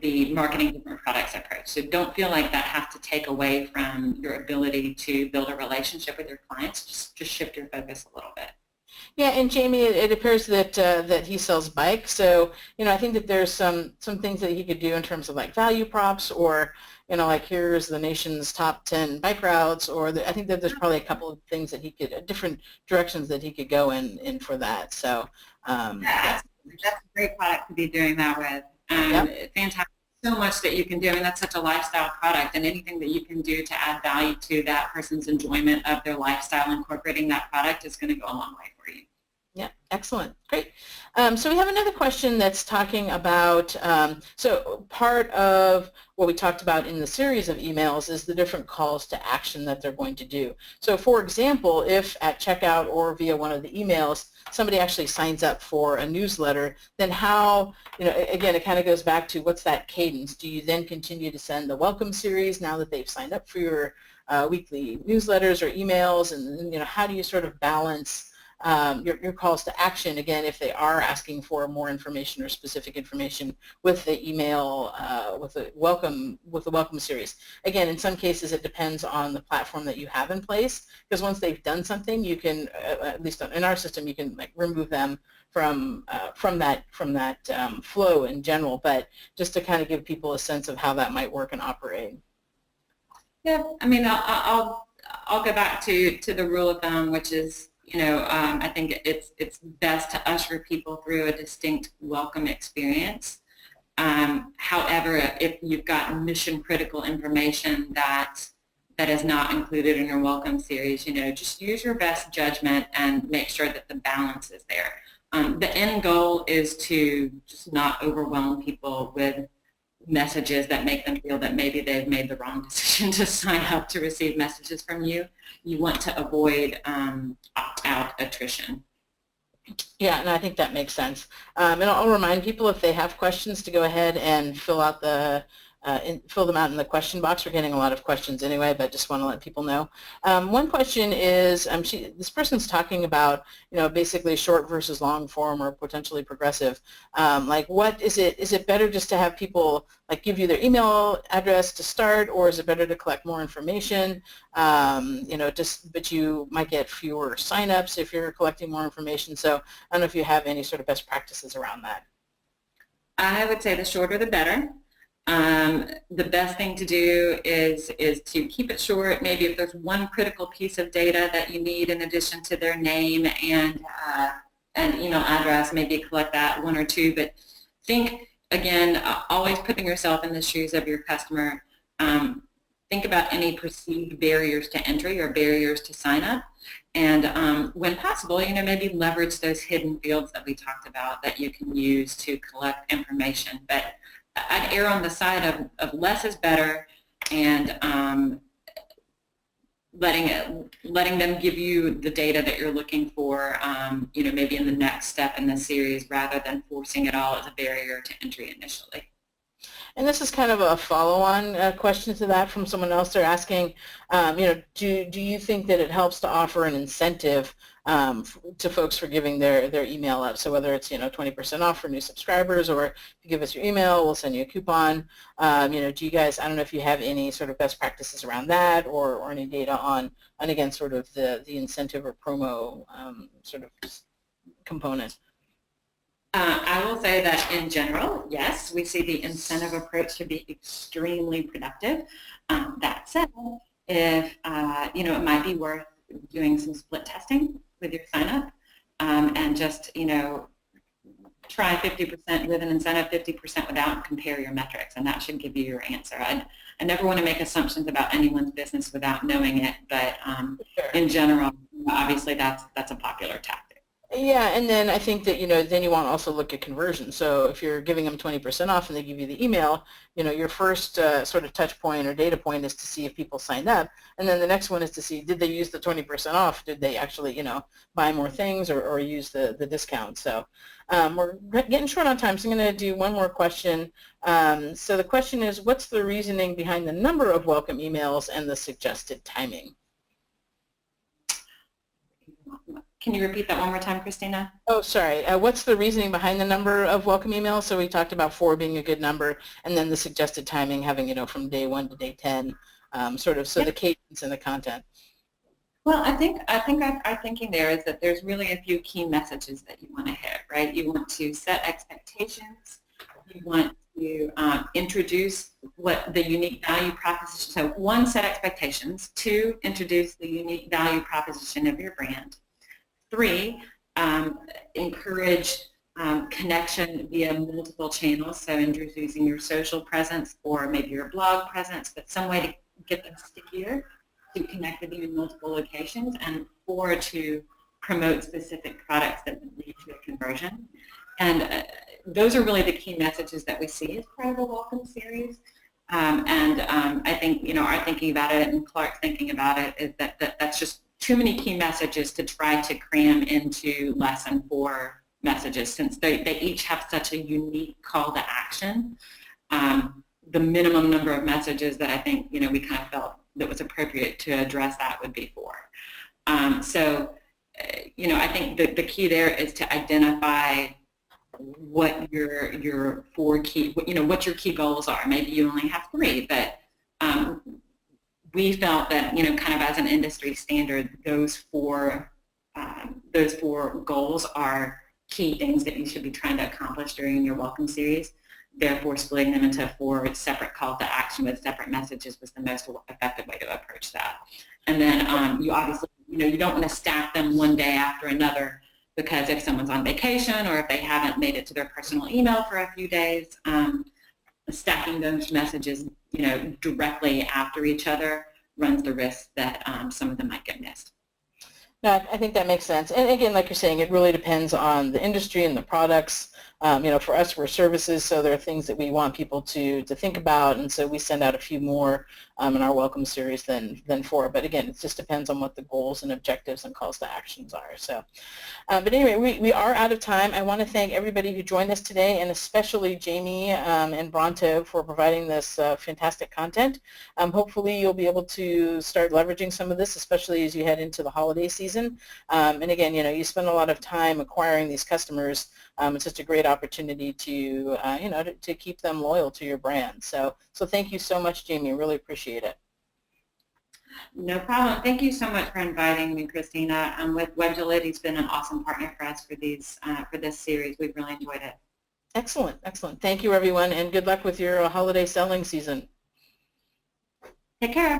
the marketing different products approach. So don't feel like that has to take away from your ability to build a relationship with your clients. Just shift your focus a little bit. Yeah, and Jamie, it appears that he sells bikes. So I think that there's some things that he could do in terms of like value props, or like here's the nation's top 10 bike routes, or I think that there's probably a couple of things that he could, different directions that he could go in for that. So that's a great product to be doing that with. Yep. Fantastic. So much that you can do. I mean, that's such a lifestyle product, and anything that you can do to add value to that person's enjoyment of their lifestyle, incorporating that product, is going to go a long way for you. Yeah, excellent. Great. So we have another question that's talking about, so part of what we talked about in the series of emails is the different calls to action that they're going to do. So for example, if at checkout or via one of the emails, somebody actually signs up for a newsletter, then how, again, it kind of goes back to what's that cadence? Do you then continue to send the welcome series now that they've signed up for your weekly newsletters or emails? And how do you sort of balance your calls to action, again, if they are asking for more information or specific information with the email, with the welcome series? Again, in some cases it depends on the platform that you have in place, because once they've done something, you can, at least in our system, you can like remove them from that flow in general, but just to kind of give people a sense of how that might work and operate. Yeah, I mean, I'll go back to the rule of thumb, which is, I think it's best to usher people through a distinct welcome experience. However, if you've got mission critical information that is not included in your welcome series, just use your best judgment and make sure that the balance is there. The end goal is to just not overwhelm people with messages that make them feel that maybe they've made the wrong decision to sign up to receive messages from you. You want to avoid opt-out attrition. Yeah, and I think that makes sense. And I'll remind people, if they have questions, to go ahead and fill them out in the question box. We're getting a lot of questions anyway, but just want to let people know. One question is, this person's talking about, basically short versus long form or potentially progressive. Like, what is it? Is it better just to have people like give you their email address to start, or is it better to collect more information? But you might get fewer signups if you're collecting more information. So I don't know if you have any sort of best practices around that. I would say the shorter the better. The best thing to do is to keep it short. Maybe if there's one critical piece of data that you need in addition to their name an email address, maybe collect that, one or two, but think, again, always putting yourself in the shoes of your customer. Think about any perceived barriers to entry or barriers to sign up. And when possible, maybe leverage those hidden fields that we talked about that you can use to collect information. But I'd err on the side of less is better, and letting them give you the data that you're looking for, maybe in the next step in the series, rather than forcing it all as a barrier to entry initially. And this is kind of a follow-on question to that from someone else. They're asking, do you think that it helps to offer an incentive to folks for giving their email up? So whether it's 20% off for new subscribers, or if you give us your email, we'll send you a coupon. Do you guys? I don't know if you have any sort of best practices around that, or any data on, and again, sort of the incentive or promo sort of component. I will say that in general, yes, we see the incentive approach to be extremely productive. That said, if it might be worth doing some split testing with your sign up, and just try 50% with an incentive, 50% without, and compare your metrics, and that should give you your answer. I never want to make assumptions about anyone's business without knowing it, but Sure. In general, obviously that's a popular tactic. Yeah, and then I think that, then you want to also look at conversion. So if you're giving them 20% off and they give you the email, your first sort of touch point or data point is to see if people signed up. And then the next one is to see, did they use the 20% off? Did they actually, buy more things or use the discount? So we're getting short on time, so I'm going to do one more question. So the question is, what's the reasoning behind the number of welcome emails and the suggested timing? Can you repeat that one more time, Christina? Oh, sorry. What's the reasoning behind the number of welcome emails? So we talked about 4 being a good number, and then the suggested timing having, from day 1 to day 10, sort of, so the cadence and the content. Well, I think our thinking there is that there's really a few key messages that you want to hit, right? You want to set expectations. You want to introduce what the unique value proposition. So 1, set expectations. 2, introduce the unique value proposition of your brand. 3, encourage connection via multiple channels, so introducing your social presence or maybe your blog presence, but some way to get them stickier, to connect with you in multiple locations. And 4, to promote specific products that would lead to a conversion. And those are really the key messages that we see as part of the Welcome series. I think, our thinking about it and Clark's thinking about it is that's just too many key messages to try to cram into less than 4 messages, since they each have such a unique call to action. The minimum number of messages that I think, we kind of felt that was appropriate to address that would be 4. I think the key there is to identify what your 4 key, what your key goals are. Maybe you only have 3, but we felt that, kind of as an industry standard, those four goals are key things that you should be trying to accomplish during your Welcome series. Therefore, splitting them into 4 separate call to action with separate messages was the most effective way to approach that. And then you obviously, you don't want to stack them one day after another, because if someone's on vacation or if they haven't made it to their personal email for a few days, stacking those messages, directly after each other runs the risk that some of them might get missed. No, I think that makes sense. And again, like you're saying, it really depends on the industry and the products. For us, we're services, so there are things that we want people to think about, and so we send out a few more in our Welcome series than 4. But again, it just depends on what the goals and objectives and calls to actions are. So, but anyway, we are out of time. I want to thank everybody who joined us today, and especially Jamie and Bronto for providing this fantastic content. Hopefully, you'll be able to start leveraging some of this, especially as you head into the holiday season. And again, you spend a lot of time acquiring these customers. It's just a great opportunity to, to keep them loyal to your brand. So thank you so much, Jamie. I really appreciate it. No problem. Thank you so much for inviting me, Christina. With WebGillity's been an awesome partner for us for this series. We've really enjoyed it. Excellent, excellent. Thank you, everyone, and good luck with your holiday selling season. Take care.